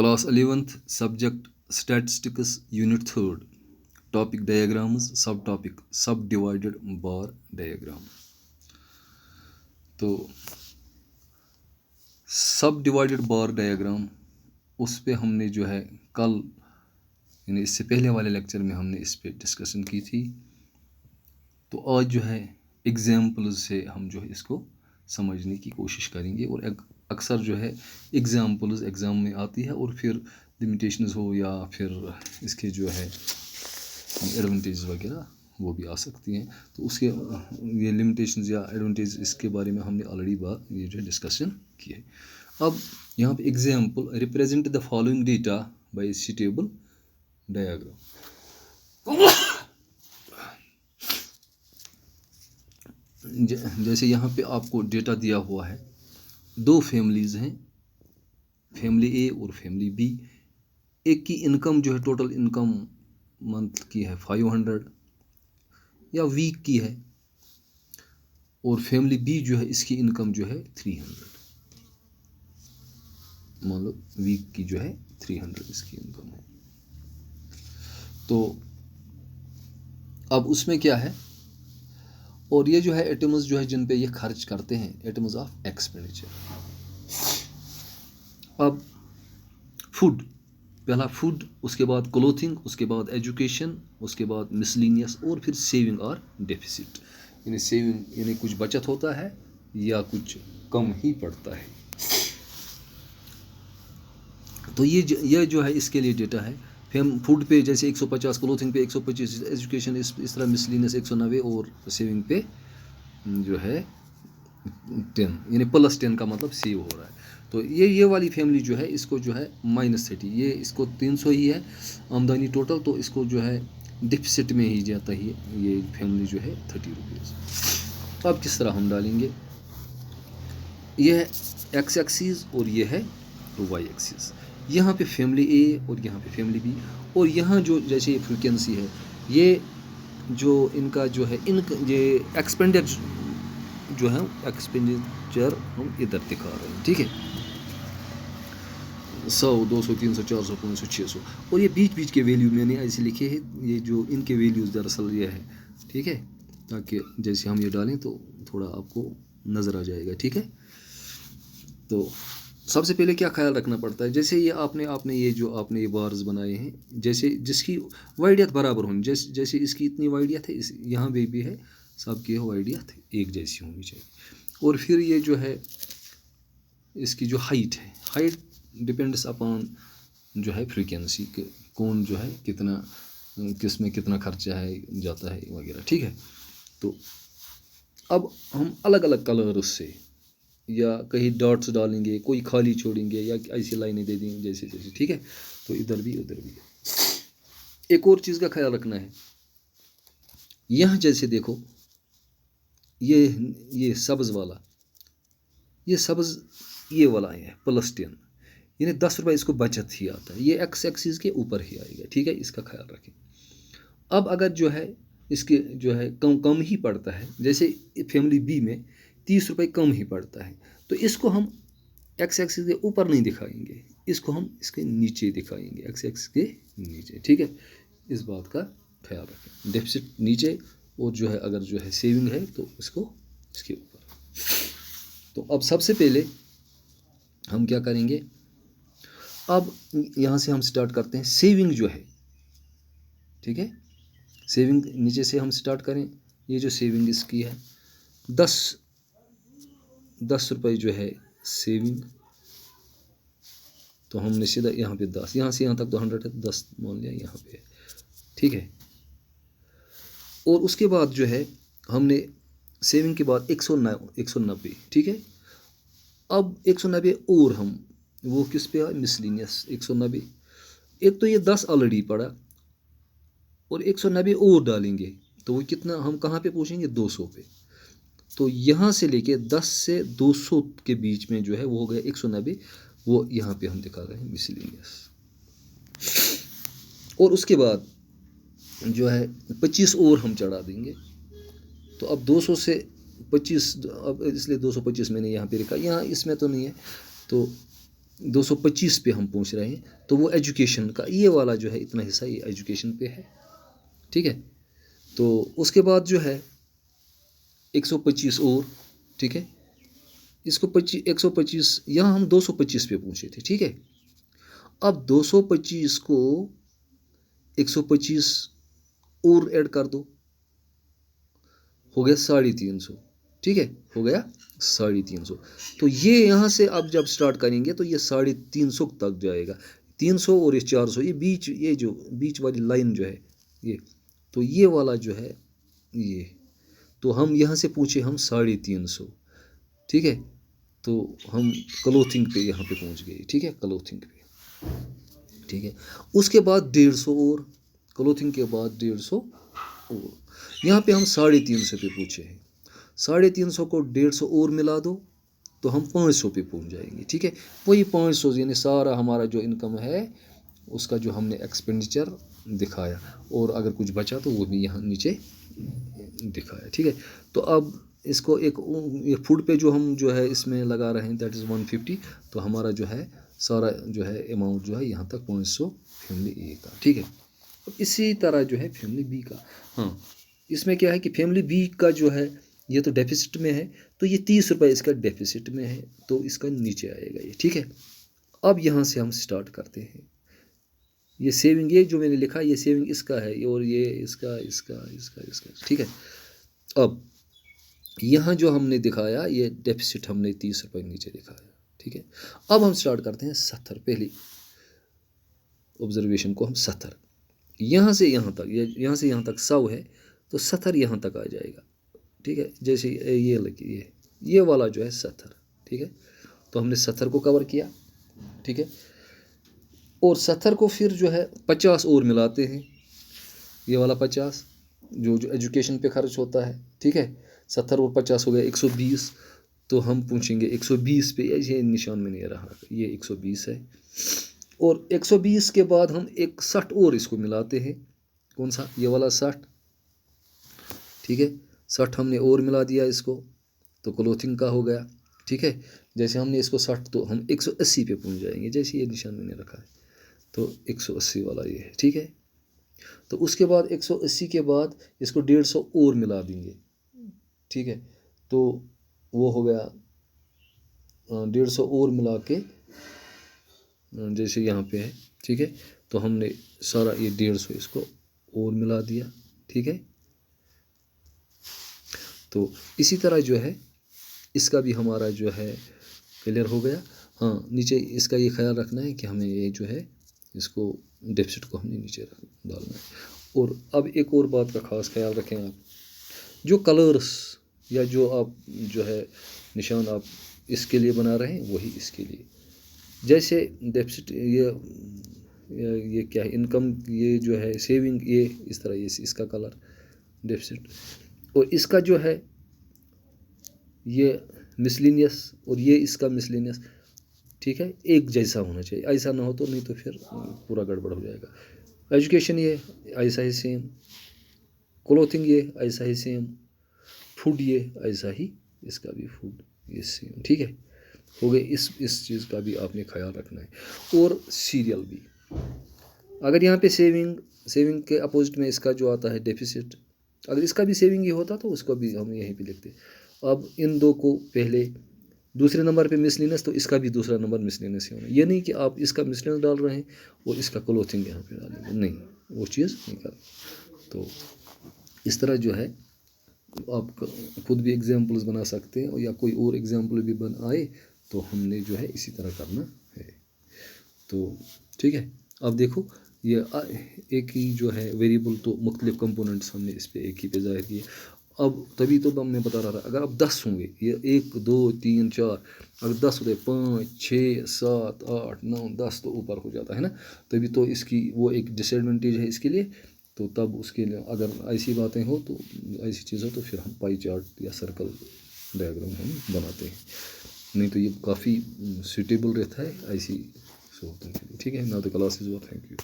Class 11th Subject Statistics Unit 3rd Topic Diagrams Subtopic Subdivided Bar Diagram. तो सब divided बार diagram उस पे हमने जो है कल यानी इससे पहले वाले लेक्चर में हमने इस पे डिस्कशन की थी. तो आज जो है एग्जाम्पल्स से हम जो है इसको समझने की कोशिश करेंगे. और अक्सर जो है एग्जाम्पल्स एग्ज़ाम में आती है और फिर लिमिटेशंस हो या फिर इसके जो है एडवांटेज वगैरह वो भी आ सकती हैं. तो उसके ये लिमिटेशंस या एडवांटेज इसके बारे में हमने ऑलरेडी ये जो है डिस्कशन की है. अब यहाँ पे example represent the following data bye suitable diagram. जैसे यहाँ पे आपको डेटा दिया हुआ है, दो फैमिलीज़ हैं, फैमिली ए और फैमिली बी. एक की इनकम जो है टोटल इनकम मंथ की है 500 या वीक की है, और फैमिली बी जो है इसकी इनकम जो है 300. मान लो वीक की जो है 300 इसकी इनकम है. तो अब उसमें क्या है, और ये जो है आइटम्स जो है जिन पे ये खर्च करते हैं, आइटम्स ऑफ एक्सपेंडिचर. अब फूड, पहला फूड, उसके बाद क्लोथिंग, उसके बाद एजुकेशन, उसके बाद मिसलिनियस, और फिर सेविंग और डेफिसिट. यानी सेविंग यानी कुछ बचत होता है या कुछ कम ही पड़ता है. तो ये जो है इसके लिए डेटा है. फूड पे जैसे 150, क्लोथिंग पे 125, एजुकेशन इस तरह मिसलिनियस 190, और सेविंग पे जो है 10, यानी +10 का मतलब सेव हो रहा है. तो ये वाली फैमिली जो है इसको जो है -30, ये इसको 300 ही है आमदनी टोटल, तो इसको जो है डिफिसिट में ही जाता है ये फैमिली जो है 30 रुपीज़. तो अब किस तरह हम डालेंगे, ये है एक्स एक्सिस और ये है वाई एक्सिस. यहाँ पे फैमिली ए और यहाँ पे फैमिली बी, और यहाँ जो जैसे ये फ्रीक्वेंसी है, ये जो इनका जो है ये एक्सपेंडिचर जो है एक्सपेंडिचर हम इधर दिखा रहे हैं. ठीक है, 100, 200, 300, 400, 500, 600, और ये बीच बीच के वैल्यू मैंने ऐसे लिखे हैं. ये जो इनके वैल्यूज़ दरअसल ये है. ठीक है, ताकि जैसे हम ये डालें तो थोड़ा आपको नज़र आ जाएगा. ठीक है, तो सबसे पहले क्या ख्याल रखना पड़ता है, जैसे ये आपने ये जो आपने ये बार्स बनाए हैं, जैसे जिसकी वाइडियत बराबर होनी, जैसे इसकी इतनी वाइडियत है, इस यहाँ भी है, सबकी वाइडियत एक जैसी होनी चाहिए. और फिर ये जो है इसकी जो हाइट है, हाइट डिपेंड्स अपॉन जो है फ्रीक्वेंसी के, कौन जो है कितना, किस में कितना खर्चा है जाता है वगैरह. ठीक है, तो अब हम अलग अलग कलर्स से या कहीं डॉट्स डालेंगे, कोई खाली छोड़ेंगे या ऐसी लाइनें दे देंगे जैसे जैसे. ठीक है, तो इधर भी उधर भी. एक और चीज़ का ख्याल रखना है, यहाँ जैसे देखो ये सब्ज़ वाला, ये सब्ज़ ये वाला है +10, यानी 10 रुपये इसको बचत ही आता है. ये एक्स एक्सिस के ऊपर ही आएगा. ठीक है, इसका ख्याल रखें. अब अगर जो है इसके जो है कम ही पड़ता है, जैसे फैमिली बी में 30 रुपये कम ही पड़ता है, तो इसको हम एक्स एक्सिस के ऊपर नहीं दिखाएंगे, इसको हम इसके नीचे दिखाएंगे, एक्स एक्सिस के नीचे. ठीक है, इस बात का ख्याल रखें. डेफिसिट नीचे, और जो है अगर जो है सेविंग है तो इसको इसके ऊपर. तो अब सबसे पहले हम क्या करेंगे, अब यहाँ से हम स्टार्ट करते हैं सेविंग जो है. ठीक है, सेविंग नीचे से हम स्टार्ट करें. ये जो सेविंग इसकी है 10 रुपये जो है सेविंग, तो हमने सीधा यहाँ पे 10, यहाँ से यहाँ तक तो 100 है, 10 मान लिया यहाँ पे. ठीक है, और उसके बाद जो है हमने सेविंग के बाद 190. ठीक है, अब 190 और हम वो किस पे आए, मिसलिनियस 190. एक तो ये 10 ऑलरेडी पड़ा, और 190 और डालेंगे तो वो कितना, हम कहाँ पे पहुँचेंगे, 200 पे. तो यहाँ से लेके 10 से 200 के बीच में जो है वो हो गया 190, वो यहाँ पे हम दिखा रहे हैं मिसलिनियस. और उसके बाद जो है 25 और हम चढ़ा देंगे. तो अब 200 से 25, अब इसलिए 225 मैंने यहाँ पे लिखा, यहाँ इसमें तो नहीं है, तो 225 पे हम पहुंच रहे हैं, तो वो एजुकेशन का ये वाला जो है इतना हिस्सा ये एजुकेशन पे है, ठीक है। तो उसके बाद जो है 125 और, ठीक है, इसको 125, यहाँ हम 225 पे पहुंचे थे, ठीक है। अब 225 को 125 और ऐड कर दो, हो गया 350, ठीक है, हो गया 350। तो ये यहाँ से अब जब स्टार्ट करेंगे तो ये 350 तक जाएगा। 300 और ये 400, ये बीच, ये जो बीच वाली लाइन जो है ये, तो ये वाला जो है ये, तो हम यहाँ से पूछे हम 350, ठीक है। तो हम क्लोथिंग पे यहाँ पे पहुँच गए, ठीक है, क्लोथिंग पे, ठीक है। उसके बाद 150 और, क्लोथिंग के बाद 150 और, यहाँ पे हम 350 पे पूछे हैं। 350 को 150 और मिला दो तो हम 500 पे पहुँच जाएंगे, ठीक है। वही 500 यानी सारा हमारा जो इनकम है उसका जो हमने एक्सपेंडिचर दिखाया, और अगर कुछ बचा तो वो भी यहाँ नीचे दिखाया, ठीक है। तो अब इसको एक ये फूड पे जो हम जो है इसमें लगा रहे हैं, दैट इज़ 150, तो हमारा जो है सारा जो है अमाउंट जो है यहाँ तक 500 फैमिली ए का, ठीक है। अब इसी तरह जो है फैमिली बी का, हाँ, इसमें क्या है कि फैमिली बी का जो है ये तो डेफिसिट में है, तो ये 30 रुपये इसका डेफिसिट में है, तो इसका नीचे आएगा ये, ठीक है। अब यहाँ से हम स्टार्ट करते हैं। ये सेविंग, ये जो मैंने लिखा ये सेविंग इसका है, और ये इसका इसका इसका इसका, ठीक है। अब यहाँ जो हमने दिखाया ये डेफिसिट हमने 30 रुपये नीचे दिखाया, ठीक है। अब हम स्टार्ट करते हैं 70, पहली ऑब्जर्वेशन को हम 70, यहाँ से यहाँ तक, यहाँ से यहाँ तक 100 है, तो 70 यहाँ तक आ जाएगा, ठीक है। जैसे ये लगी ये वाला जो है 70, ठीक है। तो हमने 70 को कवर किया, ठीक है। और 70 को फिर जो है 50 और मिलाते हैं, ये वाला 50 जो एजुकेशन पे खर्च होता है, ठीक है। 70 और 50 हो गया 120, तो हम पूछेंगे 120 पे, ये निशान में नहीं रहा, ये 120 है। और 120 के बाद हम एक 60 और इसको मिलाते हैं, कौन सा, ये वाला 60, ठीक है। 60 हमने और मिला दिया इसको, तो क्लोथिंग का हो गया, ठीक है। जैसे हमने इसको 60, तो हम 180 पे पहुंच जाएंगे, जैसे ये निशान मैंने रखा है, तो 180 वाला ये है, ठीक है। तो उसके बाद 180 के बाद इसको 150 और मिला देंगे, ठीक है। तो वो हो गया 150 और मिला के, जैसे यहाँ पे है, ठीक है। तो हमने सारा ये 150 इसको और मिला दिया, ठीक है। तो इसी तरह जो है इसका भी हमारा जो है क्लियर हो गया। हाँ, नीचे इसका ये ख्याल रखना है कि हमें ये जो है इसको डेफिसिट को हमने नीचे डालना है। और अब एक और बात का खास ख्याल रखें आप, जो कलर्स या जो आप जो है निशान आप इसके लिए बना रहे हैं वही इसके लिए, जैसे डेफिसिट ये क्या है, इनकम, ये जो है सेविंग, ये इस तरह, ये इसका कलर डेफिसिट, और इसका जो है ये मिसलिनियस, और ये इसका मिसलिनियस, ठीक है। एक जैसा होना चाहिए, ऐसा ना हो तो, नहीं तो फिर पूरा गड़बड़ हो जाएगा। एजुकेशन ये ऐसा ही सेम, क्लोथिंग ये ऐसा ही सेम, फूड ये ऐसा ही, इसका भी फूड ये सेम, ठीक है। हो गए, इस चीज़ का भी आपने ख्याल रखना है। और सीरियल भी, अगर यहाँ पे सेविंग के अपोजिट में इसका जो आता है डेफिसिट, अगर इसका भी सेविंग ही होता तो उसको भी हम यहीं पे लिखते। अब इन दो को पहले दूसरे नंबर पे मिसलिनियस, तो इसका भी दूसरा नंबर मिसलिनियस ही होना। ये नहीं कि आप इसका मिसलिनियस डाल रहे हैं और इसका क्लोथिंग यहाँ पे डालेंगे, नहीं, वो चीज़ नहीं कर। तो इस तरह जो है आप खुद भी एग्जाम्पल्स बना सकते हैं, या कोई और एग्जाम्पल भी बन आए तो हमने जो है इसी तरह करना है। तो ठीक है, अब देखो ये एक ही जो है वेरिएबल, तो मुख्तलिफ कंपोनेंट्स हमने इस पर एक ही पे ज़ाहिर किए। अब तभी तो मैं बता रहा था, अगर अब 10 होंगे, ये 1 2 3 4, अगर 10 होते 5 6 7 8 9 10 तो ऊपर हो जाता है ना, तभी तो इसकी वो एक डिसएडवांटेज है इसके लिए। तो तब उसके लिए अगर ऐसी बातें हो, तो ऐसी चीज़ हो, तो फिर हम पाई चार्ट या सर्कल डायग्राम हम बनाते हैं, नहीं तो ये काफ़ी सूटेबल रहता है ऐसी सूरतों के लिए। ठीक है, now the class is over, thank you.